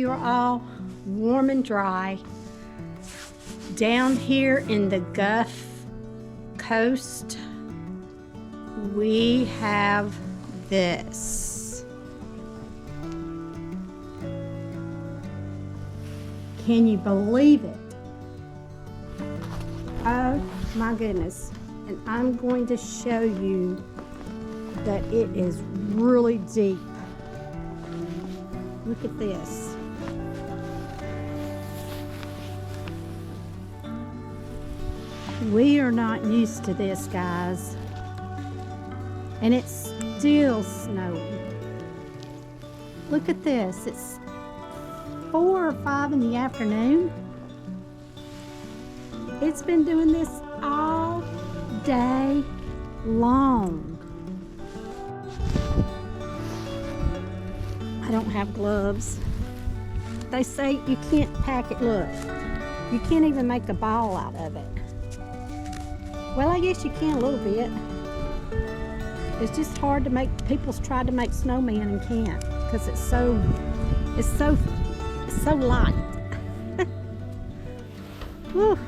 you're all warm and dry. Down here in the Gulf Coast, we have this. Can you believe it? Oh my goodness. And I'm going to show you that it is really deep. Look at this. We are not used to this, guys. And it's still snowing. Look at this. It's 4 or 5 in the afternoon. It's been doing this all day long. I don't have gloves. They say you can't pack it. Look, you can't even make a ball out of it. Well, I guess you can a little bit. It's just hard to make. People's tried to make snowman and can't because it's so light. Whew.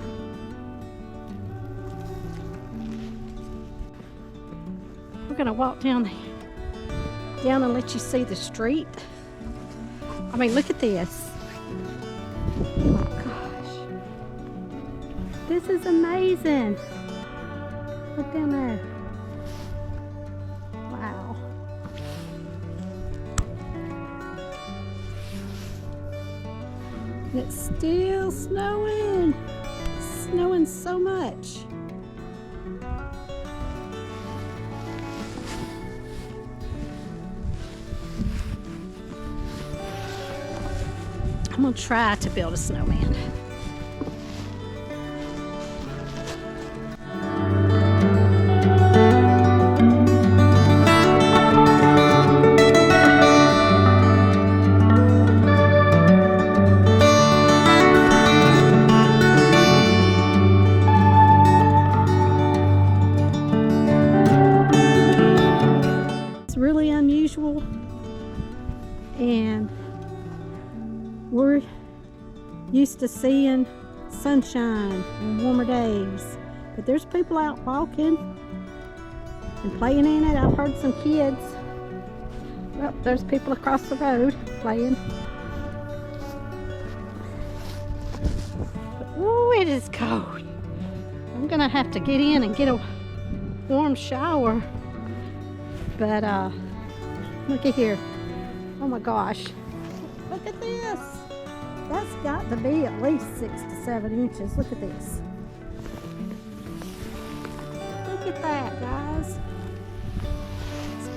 We're gonna walk down and let you see the street. I mean, look at this. Oh my gosh. This is amazing. Look down there. Wow. And it's still snowing. It's snowing so much. I'm gonna try to build a snowman. It's really unusual, and we're used to seeing sunshine and warmer days, but there's people out walking and playing in it. I've heard some kids. Well, there's people across the road playing. Oh, it is cold. I'm gonna have to get in and get a warm shower. But look at here. Oh my gosh. Look at this. That's got to be at least 6 to 7 inches. Look at this. Look at that, guys.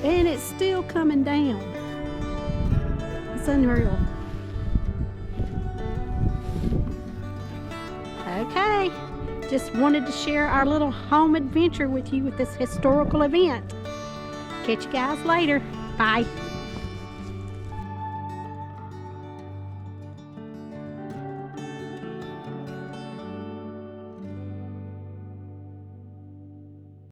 And it's still coming down. It's unreal. Okay. Just wanted to share our little home adventure with you with this historical event. Catch you guys later. Bye.